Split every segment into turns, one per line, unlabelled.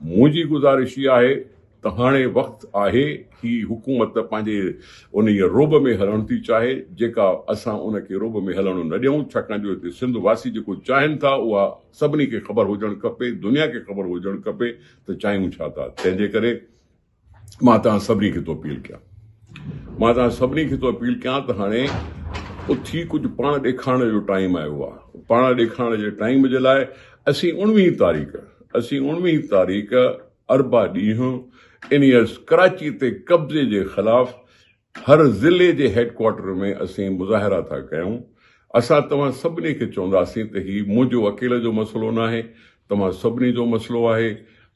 मुंहिंजी गुज़ारिश इहा आहे त हाणे वक़्तु आहे ही हुकूमत पंहिंजे उन रोब में हलणु थी चाहे, जेका असां उनखे रोब में हलणु न ॾियूं, छाकाणि जो हिते सिंध वासी जेको चाहिनि था उहा सभिनी खे ख़बर हुजणु खपे, दुनिया खे ख़बर हुजणु खपे त चाहियूं छा था। तंहिंजे करे मां तव्हां सभिनी खे थो अपील कयां त हाणे उथी कुझु पाण ॾेखारण जो टाइम आयो आहे। पाण ॾेखारण जे टाइम जे लाइ असीं 19 तारीख़ अरबा ॾींहुं इन कराची ते कब्ज़े जे ख़िलाफ़ हर ज़िले जे हेडक्वार्टर में असीं मुज़ाहिरा था कयूं। असां तव्हां सभिनी खे चवंदासीं त ही मुंहिंजो अकेले जो मसइलो न आहे, तव्हां सभिनी जो मसइलो आहे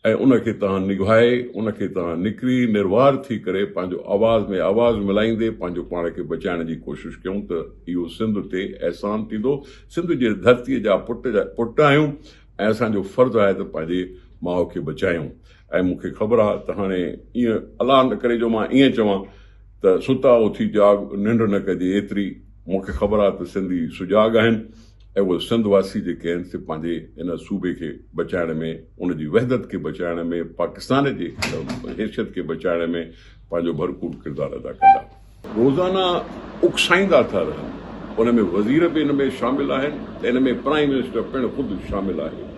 ऐं उनखे तव्हां निभाए, उनखे तव्हां निकिरी निर्वार थी करे पंहिंजो आवाज़ में आवाज़ मिलाईंदे पंहिंजो पाण खे बचाइण जी कोशिशि कयूं त इहो सिंध ते अहसान थींदो। सिंध जे धरतीअ जा पुट आहियूं ऐं असांजो फ़र्ज़ु आहे त पंहिंजे माउ खे बचायूं। ऐं मूंखे ख़बर आहे त हाणे ईअं अलाह न करे जो मां ईअं चवां त सुता उथी जाग निंड न कजे, एतिरी मूंखे ख़बर आहे त सिंधी सुजाग आहिनि ऐं उहे सिंध वासी जेके आहिनि से पंहिंजे इन सूबे खे बचाइण में, उनजी वहदत खे बचाइण में, पाकिस्तान जी हैसियत खे बचाइण में पंहिंजो भरपूर किरदारु अदा कंदा। रोज़ाना उकसाईंदा था रहनि, उन में वज़ीर बि इन में शामिल आहिनि त इन में प्राइम मिनिस्टर पिणु ख़ुदि शामिल आहे।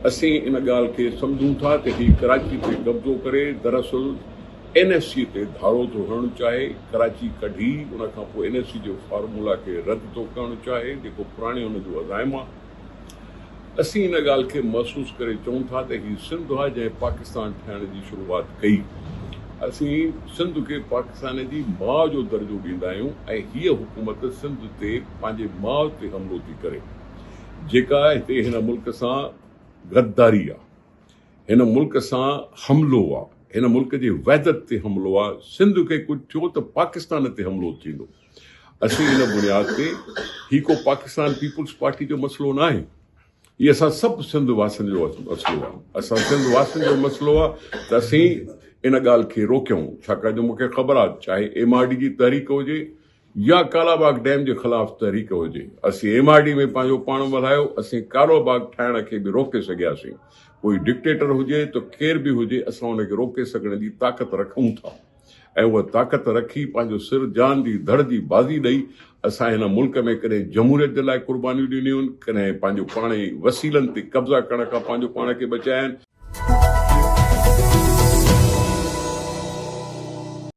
असीं इन ॻाल्हि खे सम्झूं था त ही कराची ते कब्ज़ो करे दरअसल NSC ते धाड़ो थो हणणु चाहे, कराची कढी उन खां पोइ NSC जो फार्मूला खे रद्द थो करणु चाहे, जेको पुराणे हुनजो अज़ाइम आहे। असीं इन ॻाल्हि खे महसूसु करे चऊं था त ही सिंध आहे जंहिं पाकिस्तान ठाहिण जी शुरूआति कई। असीं सिंध खे पाकिस्तान जी माउ जो दर्जो ॾींदा आहियूं ऐं हीअ हुकूमत सिंध ते पंहिंजे माउ ते हमलो थी करे, जेका हिते हिन मुल्क सां गद्दारी आहे, हिन मुल्क सां हमलो आहे, हिन मुल्क जी वहदत ते हमलो आहे। सिंध खे कुझु थियो त पाकिस्तान ते हमलो थींदो। असीं हिन बुनियाद ते ही को पाकिस्तान पीपुल्स पार्टी जो मसइलो न आहे, इहे असां सभु सिंध वासियुनि जो मसइलो आहे। असां सिंध वासियुनि जो मसइलो आहे त असीं इन ॻाल्हि खे रोकियूं, छाकाणि जो मूंखे ख़बर आहे चाहे MRD जी तहरीक हुजे या कालाबाग डैम जे ख़िलाफ़ तहरीक हुजे, असीं MRD में पंहिंजो पाण वधायो, असीं कालाबाग ठाहिण खे बि रोके सघियासीं। कोई डिक्टेटर हुजे त केरु बि हुजे, असां उनखे रोके सघण जी ताक़त रखूं था ऐं उहा ताक़त रखी पंहिंजो सिर जान जी धड़ जी बाज़ी ॾेई असां हिन मुल्क में कॾहिं जमहूरियत जे लाइ क़ुर्बानियूं ॾिनियूं आहिनि, कॾहिं पंहिंजो पाण ई वसीलनि ते कब्ज़ा करण खां पंहिंजो पाण खे बचाया आहिनि।